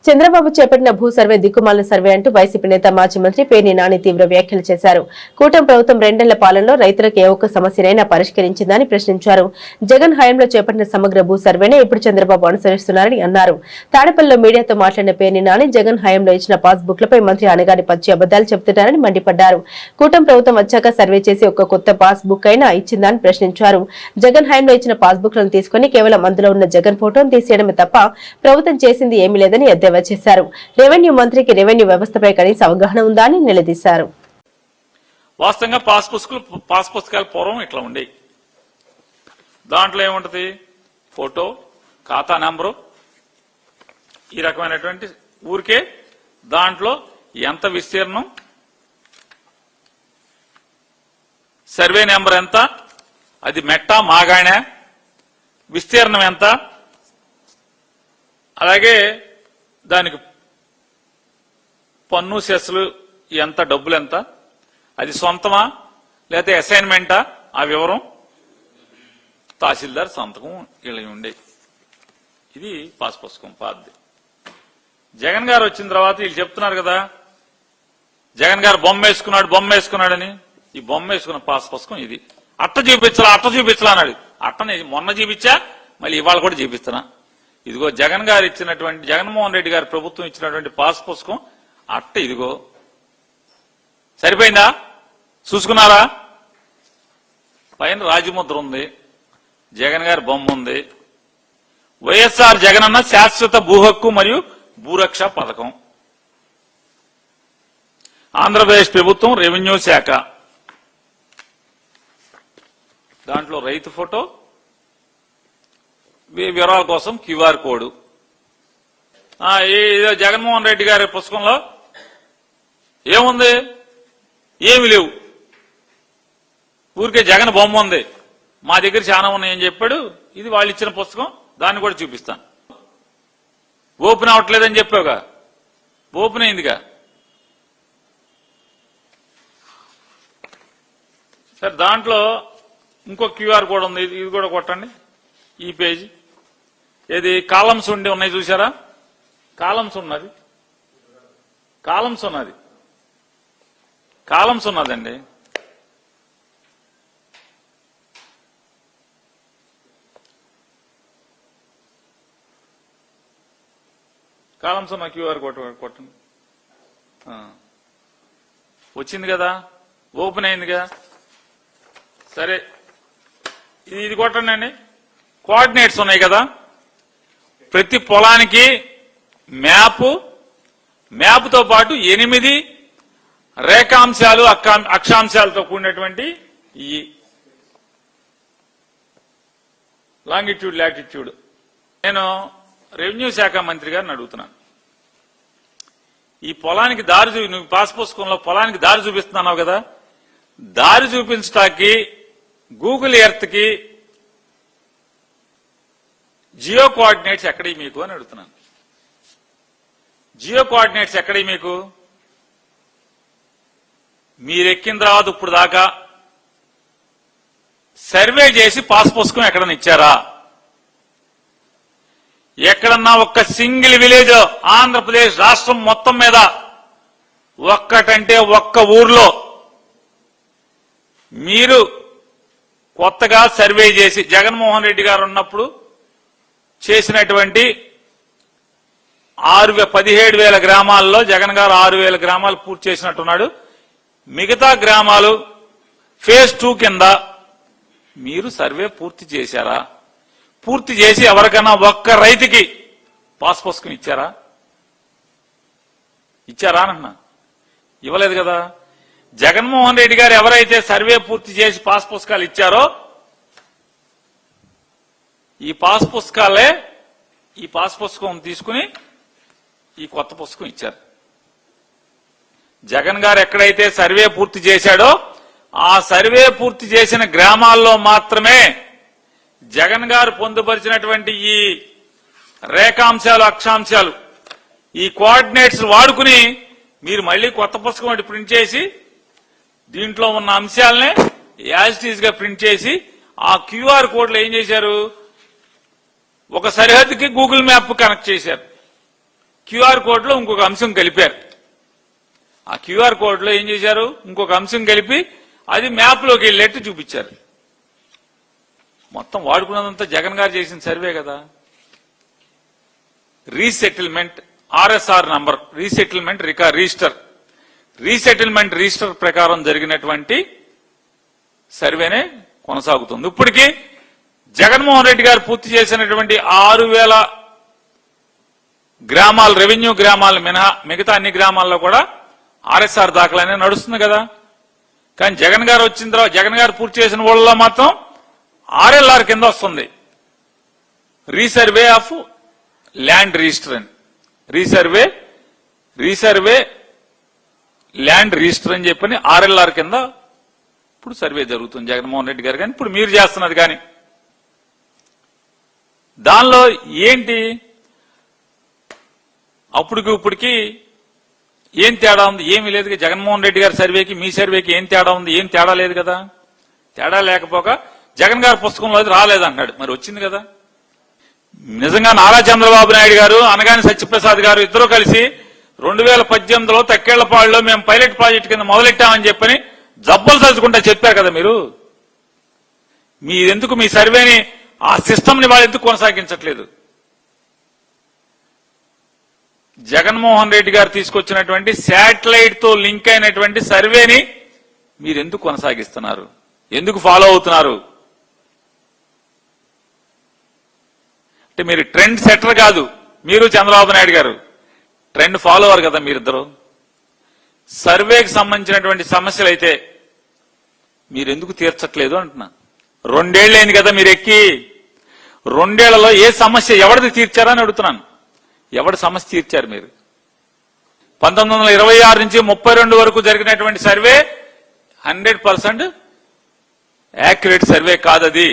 చంద్రబాబు చేపట్టిన భూ సర్వే దిక్కుమాలిన సర్వే అంటూ వైసీపీ నేత మాజీ మంత్రి పేర్ని నాని తీవ్ర వ్యాఖ్యలు చేశారు. కూటమి ప్రభుత్వం 2 ఏళ్ల పాలనలో రైతులకు ఏ ఒక్క సమస్యనైనా పరిష్కరించిందని ప్రశ్నించారు. జగన్ హయాంలో చేపట్టిన సమగ్ర భూ సర్వేనే ఇప్పుడు చంద్రబాబు అనుసరిస్తున్నారని అన్నారు. తాడేపల్లిలో మీడియాతో మాట్లాడిన పేర్ని నాని జగన్ హయాంలో ఇచ్చిన పాస్బుక్లపై మంత్రి అనగాని పచ్చి అబద్దాలు చెబుతున్నారని మండిపడ్డారు. కూటమి ప్రభుత్వం వచ్చాక సర్వే చేసి ఒక్క కొత్త పాస్బుక్ అయినా ఇచ్చిందని ప్రశ్నించారు. జగన్ హయాంలో ఇచ్చిన పాస్బుక్లను తీసుకుని కేవలం అందులో ఉన్న జగన్ ఫోటోను తీసేయడమే తప్ప ప్రభుత్వం చేసింది ఏమీ లేదని చేశారు. రెవెన్యూ మంత్రికి రెవెన్యూ వ్యవస్థపై కనీస అవగాహన ఉందా అని నిలదీశారు. వాస్తవంగా పాస్ పుస్తకాలు పూర్వం ఇట్లా ఉండేవి. దాంట్లో ఏముంటది? ఫోటో, ఖాతా నెంబరు, ఈ రకమైనటువంటి ఊరికే దాంట్లో ఎంత విస్తీర్ణం, సర్వే నెంబర్ ఎంత, అది మెట్టా మాగాణా, విస్తీర్ణం ఎంత, అలాగే దానికి పన్ను సెస్లు ఎంత, డబ్బులు ఎంత, అది సొంతమా లేకపోతే అసైన్మెంటా, ఆ వివరం తహసీల్దార్ సంతకం ఇలా ఉండే. ఇది పాస్ పుస్తకం పాతది. జగన్ గారు వచ్చిన తర్వాత వీళ్ళు చెప్తున్నారు కదా, జగన్ గారు బొమ్మ వేసుకున్నాడని. ఈ బొమ్మ వేసుకున్న పాస్ పుస్తకం ఇది. అట్ట చూపించాలా అన్నాడు. అట్టని మొన్న చూపించా, మళ్ళీ ఇవాళ కూడా చూపిస్తున్నా. ఇదిగో జగన్ గారు ఇచ్చినటువంటి, జగన్మోహన్ రెడ్డి గారి ప్రభుత్వం ఇచ్చినటువంటి పాస్ పుస్తకం అట్ట. ఇదిగో సరిపోయిందా? చూసుకున్నారా? పైన రాజముద్ర ఉంది, జగన్ గారి బొమ్మ ఉంది. వైఎస్ఆర్ జగనన్న శాశ్వత భూ హక్కు మరియు భూరక్ష పథకం, ఆంధ్రప్రదేశ్ ప్రభుత్వం రెవెన్యూ శాఖ. దాంట్లో రైతు ఫోటో, వివరాల కోసం క్యూఆర్ కోడ్. జగన్మోహన్ రెడ్డి గారి పుస్తకంలో ఏముంది? ఏమి లేవు, ఊరికే జగన్ బొమ్మ ఉంది. మా దగ్గర చాలా ఉన్నాయని చెప్పాడు. ఇది వాళ్ళు ఇచ్చిన పుస్తకం, దాన్ని కూడా చూపిస్తాను. ఓపెన్ అవ్వట్లేదని చెప్పావుగా, ఓపెన్ అయిందిగా. సరే, దాంట్లో ఇంకో క్యూఆర్ కోడ్ ఉంది, ఇది కూడా కొట్టండి. ఈ పేజీ ఏది? కాలమ్స్ ఉండి ఉన్నాయి చూసారా? కాలమ్స్ ఉన్నది, కాలమ్స్ ఉన్నదండి. కాలమ్స్ ఉన్న క్యూఆర్ కొట్టండి. వచ్చింది కదా, ఓపెన్ అయిందిగా. సరే, ఇది కొట్టండి అండి. కోఆర్డినేట్స్ ఉన్నాయి కదా, ప్రతి పొలానికి మ్యాప్తో పాటు 8 రేఖాంశాలు, అక్షాంశాలతో కూడినటువంటి ఈ లాంగిట్యూడ్, లాటిట్యూడ్. నేను రెవెన్యూ శాఖ మంత్రి గారిని అడుగుతున్నాను, ఈ పొలానికి దారి నువ్వు పాస్ పుస్తకంలో పొలానికి దారి చూపిస్తున్నావు కదా, దారి చూపించడానికి గూగుల్ ఎర్త్ కి జియో కోఆర్డినేట్స్ ఎక్కడి మీకు అని అడుగుతున్నాను. జియో కోఆర్డినేట్స్ ఎక్కడి మీకు? మీరెక్కిన తర్వాత ఇప్పుడు దాకా సర్వే చేసి పాస్ పుస్తకం ఎక్కడన్నా ఇచ్చారా? ఎక్కడన్నా ఒక్క సింగిల్ విలేజ్ ఆంధ్రప్రదేశ్ రాష్ట్రం మొత్తం మీద ఒక్కటంటే ఒక్క ఊర్లో మీరు కొత్తగా సర్వే చేసి, జగన్మోహన్ రెడ్డి గారు ఉన్నప్పుడు చేసినటువంటి 17,000 గ్రామాల్లో జగన్ గారు 6,000 గ్రామాలు పూర్తి చేసినట్టున్నాడు. మిగతా గ్రామాలు ఫేజ్ 2 కింద మీరు సర్వే పూర్తి చేశారా? పూర్తి చేసి ఎవరికైనా ఒక్క రైతుకి పాస్ పుస్తకం ఇచ్చారా అన్నా? ఇవ్వలేదు కదా. జగన్మోహన్ రెడ్డి గారు ఎవరైతే సర్వే పూర్తి చేసి పాస్ పుస్తకాలు ఇచ్చారో, ఈ పాస్ పుస్తకం తీసుకుని ఈ కొత్త పుస్తకం ఇచ్చారు. జగన్ గారు ఎక్కడైతే సర్వే పూర్తి చేశాడో ఆ సర్వే పూర్తి చేసిన గ్రామాల్లో మాత్రమే జగన్ గారు పొందుపరిచినటువంటి ఈ రేఖాంశాలు, అక్షాంశాలు, ఈ కోఆర్డినేట్స్ వాడుకుని మీరు మళ్లీ కొత్త పుస్తకం ఒకటి ప్రింట్ చేసి దీంట్లో ఉన్న అంశాలనే యాజ్ ఇట్ ఈజ్ గా ప్రింట్ చేసి ఆ క్యూఆర్ కోడ్లు ఏం చేశారు? ఒక సరిహద్దుకి గూగుల్ మ్యాప్ కనెక్ట్ చేశారు. క్యూఆర్ కోడ్లో ఇంకొక అంశం కలిపారు. ఆ క్యూఆర్ కోడ్లో ఏం చేశారు, ఇంకొక అంశం కలిపి అది మ్యాప్లోకి వెళ్ళేట్టు చూపించారు. మొత్తం వాడుకున్నదంతా జగన్ గారు చేసిన సర్వే కదా. Resettlement RSR number, resettlement register ప్రకారం జరిగినటువంటి సర్వేనే కొనసాగుతుంది. ఇప్పటికీ జగన్మోహన్ రెడ్డి గారు పూర్తి చేసినటువంటి 6,000 గ్రామాలు, రెవెన్యూ గ్రామాలు మినహా మిగతా అన్ని గ్రామాల్లో కూడా ఆర్ఎస్ఆర్ దాఖలనే నడుస్తుంది కదా. కానీ జగన్ గారు వచ్చిన తర్వాత జగన్ గారు పూర్తి చేసిన వాళ్ళలో మాత్రం ఆర్ఎల్ఆర్ కింద వస్తుంది. రీసర్వే ఆఫ్ ల్యాండ్ రిజిస్టర్ అని, రీసర్వే ల్యాండ్ రిజిస్టర్ అని చెప్పని ఆర్ఎల్ఆర్ కింద ఇప్పుడు సర్వే జరుగుతుంది జగన్మోహన్ రెడ్డి గారు. కానీ ఇప్పుడు మీరు చేస్తున్నది కానీ దానిలో ఏంటి, అప్పటికి ఇప్పటికి ఏం తేడా ఉంది? ఏమీ లేదు. జగన్మోహన్ రెడ్డి గారి సర్వేకి మీ సర్వేకి ఏం తేడా ఉంది? ఏం తేడా లేదు కదా. తేడా లేకపోగా జగన్ గారి పుస్తకంలో అది రాలేదన్నాడు, మరి వచ్చింది కదా. నిజంగా నారా చంద్రబాబు నాయుడు గారు, అనగాని సత్యప్రసాద్ గారు ఇద్దరు కలిసి 2018లో తక్కేళ్లపాడులో మేము పైలట్ ప్రాజెక్ట్ కింద మొదలెట్టామని చెప్పని జబ్బలు తలుచుకుంటా చెప్పారు కదా మీరు. మీరెందుకు మీ సర్వేని, ఆ సిస్టమ్ని వాళ్ళు ఎందుకు కొనసాగించట్లేదు? జగన్మోహన్ రెడ్డి గారు తీసుకొచ్చినటువంటి శాటిలైట్ తో లింక్ అయినటువంటి సర్వేని మీరెందుకు కొనసాగిస్తున్నారు? ఎందుకు ఫాలో అవుతున్నారు? అంటే మీరు ట్రెండ్ సెటర్ కాదు, మీరు చంద్రబాబు నాయుడు గారు ట్రెండ్ ఫాలోవర్ కదా మీరిద్దరు. సర్వేకి సంబంధించినటువంటి సమస్యలు అయితే మీరెందుకు తీర్చట్లేదు అంటున్నా. 2 ఏళ్ళైంది కదా మీరు ఎక్కి. 2 ఏళ్లలో ఏ సమస్య ఎవరిది తీర్చారని అడుగుతున్నాను. ఎవరి సమస్య తీర్చారు మీరు? 1926 నుంచి 32 వరకు జరిగినటువంటి సర్వే 100% యాక్యురేట్ సర్వే కాదది.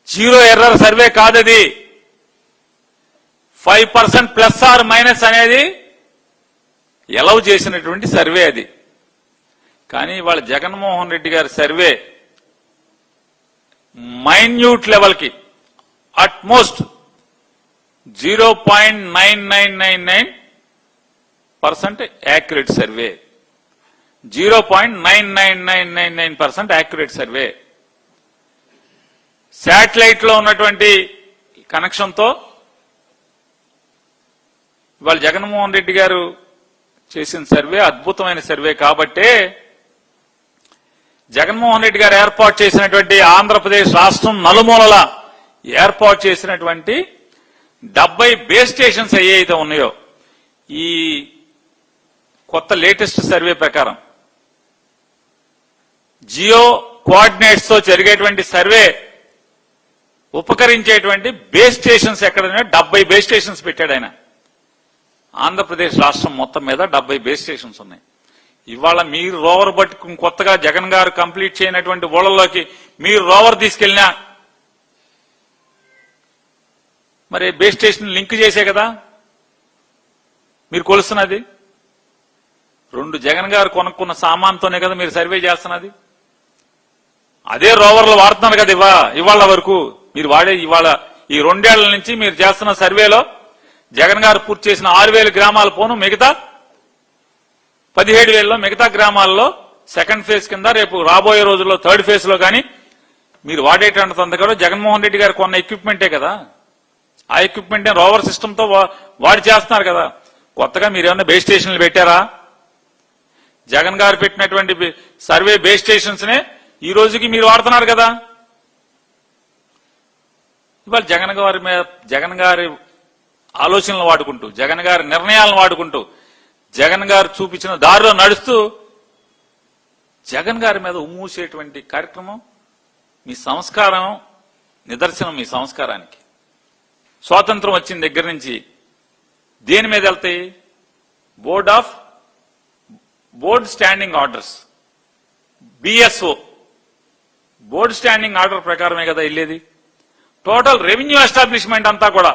0 ఎర్రర్ సర్వే కాదది. 5% ప్లస్ ఆర్ మైనస్ అనేది ఎలవ్ చేసినటువంటి సర్వే అది. కానీ వాళ్ళ జగన్మోహన్ రెడ్డి గారి సర్వే మైన్యూట్ లెవెల్ కి utmost 0.9999% accurate survey. 0.9999% accurate survey. Satellite లో ఉన్నటువంటి కనెక్షన్తో ఇవాళ జగన్మోహన్ రెడ్డి గారు చేసిన సర్వే అద్భుతమైన సర్వే. కాబట్టే జగన్మోహన్ రెడ్డి గారు ఏర్పాటు చేసినటువంటి ఆంధ్రప్రదేశ్ రాష్ట్రం నలుమూలల ఏర్పాటు చేసినటువంటి 70 బేస్ స్టేషన్స్ ఏవైతే ఉన్నాయో ఈ కొత్త లేటెస్ట్ సర్వే ప్రకారం జియో కోఆర్డినేట్స్ తో జరిగేటువంటి సర్వే ఉపకరించేటువంటి బేస్ స్టేషన్స్ ఎక్కడైనా 70 బేస్ స్టేషన్స్ పెట్టాడు ఆయన. ఆంధ్రప్రదేశ్ రాష్ట్రం మొత్తం మీద 70 బేస్ స్టేషన్స్ ఉన్నాయి. ఇవాళ మీరు రోవర్ పట్టుకుని కొత్తగా జగన్ గారు కంప్లీట్ చేయనటువంటి ఊళ్ళలోకి మీరు రోవర్ తీసుకెళ్ళినా మరి బేస్ స్టేషన్ లింక్ చేసే కదా మీరు కొలుస్తున్నది. 2 జగన్ గారు కొనుక్కున్న సామాన్తోనే కదా మీరు సర్వే చేస్తున్నది. అదే రోవర్లు వాడుతున్నారు కదా ఇవాళ వరకు మీరు వాడే. ఇవాళ ఈ 2 ఏళ్ల నుంచి మీరు చేస్తున్న సర్వేలో జగన్ గారు పూర్తి చేసిన 6,000 గ్రామాల పోను మిగతా 17,000లో మిగతా గ్రామాల్లో సెకండ్ ఫేజ్ కింద రేపు రాబోయే రోజుల్లో థర్డ్ ఫేజ్ లో కానీ మీరు వాడేటంత కూడా జగన్మోహన్ రెడ్డి గారు కొన్న ఎక్విప్మెంటే కదా. ఆ ఎక్విప్మెంట్ రోవర్ సిస్టమ్ తో వాడి చేస్తున్నారు కదా. కొత్తగా మీరు ఏమన్నా బేస్ స్టేషన్లు పెట్టారా? జగన్ గారు పెట్టినటువంటి సర్వే బేస్ స్టేషన్స్ నే ఈ రోజుకి మీరు వాడుతున్నారు కదా. ఇవాళ జగన్ గారి ఆలోచనలు వాడుకుంటూ, జగన్ గారి నిర్ణయాలను వాడుకుంటూ, జగన్ గారు చూపించిన దారిలో నడుస్తూ జగన్ గారి మీద ఉమ్మూసేటువంటి కార్యక్రమం మీ సంస్కారం నిదర్శనం. మీ సంస్కారానికి స్వాతంత్రం వచ్చిన దగ్గర నుంచి దేని మీద వెళ్తాయి? Board standing orders, BSO board standing order ప్రకారమే కదా వెళ్ళేది. టోటల్ రెవెన్యూ ఎస్టాబ్లిష్మెంట్ అంతా కూడా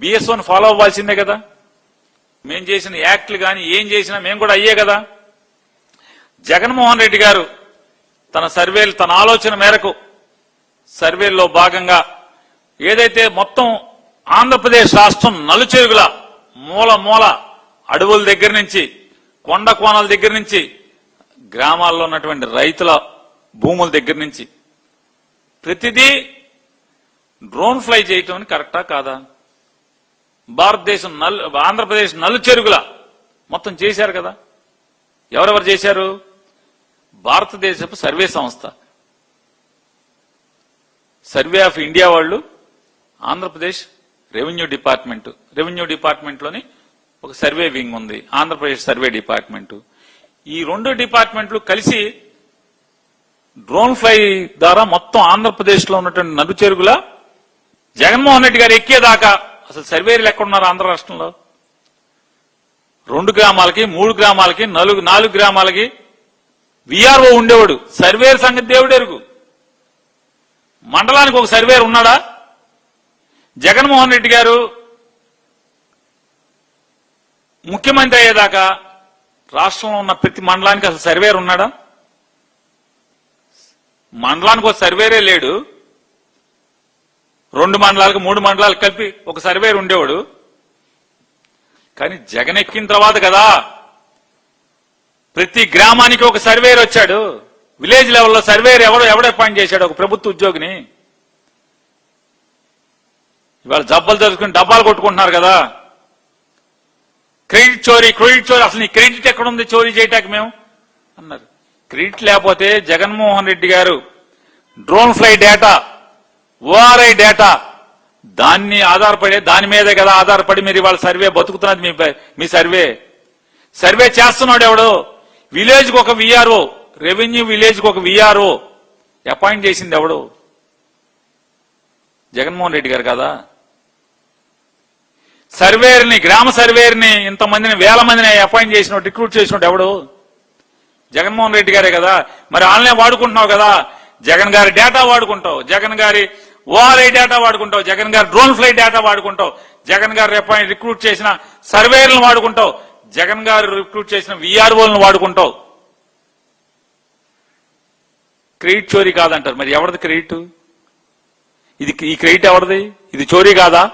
బిఎస్ఓని ఫాలో అవ్వాల్సిందే కదా. మేం చేసిన యాక్ట్లు కానీ ఏం చేసినా మేము కూడా అయ్యే కదా. జగన్మోహన్ రెడ్డి గారు తన సర్వేలు, తన ఆలోచన మేరకు సర్వేల్లో భాగంగా ఏదైతే మొత్తం ఆంధ్రప్రదేశ్ రాష్ట్రం నలుచెరుగుల మూల మూల అడవుల దగ్గర నుంచి కొండ కోణాల దగ్గర నుంచి గ్రామాల్లో ఉన్నటువంటి రైతుల భూముల దగ్గర నుంచి ప్రతిదీ డ్రోన్ ఫ్లై చేయటం కరెక్టా కాదా? భారతదేశం ఆంధ్రప్రదేశ్ నలుచెరుగుల మొత్తం చేశారు కదా. ఎవరెవరు చేశారు? భారతదేశపు సర్వే సంస్థ, సర్వే ఆఫ్ ఇండియా వాళ్ళు, ఆంధ్రప్రదేశ్ రెవెన్యూ డిపార్ట్మెంట్లోని ఒక సర్వే వింగ్ ఉంది, ఆంధ్రప్రదేశ్ సర్వే డిపార్ట్మెంట్. ఈ రెండు డిపార్ట్మెంట్లు కలిసి డ్రోన్ ఫ్లై ద్వారా మొత్తం ఆంధ్రప్రదేశ్ లో ఉన్నటువంటి నలుచెరుగుల జగన్మోహన్ రెడ్డి గారు ఎక్కేదాకా అసలు సర్వేలు ఎక్కడున్నారు ఆంధ్ర రాష్ట్రంలో? 2 గ్రామాలకి 3 గ్రామాలకి 4 గ్రామాలకి విఆర్ఓ ఉండేవాడు. సర్వేర్ సంగతి దేవుడెరుగు. మండలానికి ఒక సర్వేర్ ఉన్నాడా? జగన్మోహన్ రెడ్డి గారు ముఖ్యమంత్రి అయ్యేదాకా రాష్ట్రంలో ఉన్న ప్రతి మండలానికి అసలు సర్వేర్ ఉన్నాడా? మండలానికి ఒక సర్వేరే లేడు. 2 మండలాలకు 3 మండలాలకు కలిపి ఒక సర్వేర్ ఉండేవాడు. కానీ జగన్ ఎక్కిన తర్వాత కదా ప్రతి గ్రామానికి ఒక సర్వేర్ వచ్చాడు. విలేజ్ లెవెల్లో సర్వేర్ ఎవడు అపాయింట్ చేశాడు? ఒక ప్రభుత్వ ఉద్యోగిని. ఇవాళ జబ్బలు తెలుసుకుని డబ్బాలు కొట్టుకుంటున్నారు కదా. క్రెడిట్ చోరీ అసలు నీ క్రెడిట్ ఎక్కడుంది చోరీ చేయటానికి మేము అన్నారు. క్రెడిట్ లేకపోతే జగన్మోహన్ రెడ్డి గారు drone fly data, ORI data దాని మీదే కదా ఆధారపడి మీరు ఇవాళ సర్వే బతుకుతున్నది. మీ సర్వే చేస్తున్నాడు ఎవడు? విలేజ్ కు ఒక విఆర్ఓ, రెవెన్యూ విలేజ్ కు ఒక విఆర్ఓ అపాయింట్ చేసింది ఎవడు? జగన్మోహన్ రెడ్డి గారు కదా. సర్వేర్ని, గ్రామ సర్వేర్ని ఇంతమందిని, వేల మందిని అపాయింట్ చేసినట్టు, రిక్రూట్ చేసినట్టు ఎవడు? జగన్మోహన్ రెడ్డి గారే కదా. మరి ఆన్లైన్ వాడుకుంటున్నావు కదా. జగన్ గారి డేటా వాడుకుంటావు, జగన్ గారి ఓఆర్ఐ డేటా వాడుకుంటావు, జగన్ గారి డ్రోన్ ఫ్లై డేటా వాడుకుంటావు, జగన్ గారు రిక్రూట్ చేసిన సర్వేలను వాడుకుంటావు, జగన్ గారు రిక్రూట్ చేసిన విఆర్ఓలను వాడుకుంటావు. క్రెడిట్ చోరీ కాదంటారు. మరి ఎవరిది క్రెడిట్? ఈ క్రెడిట్ ఎవరిది? ఇది చోరీ కాదా?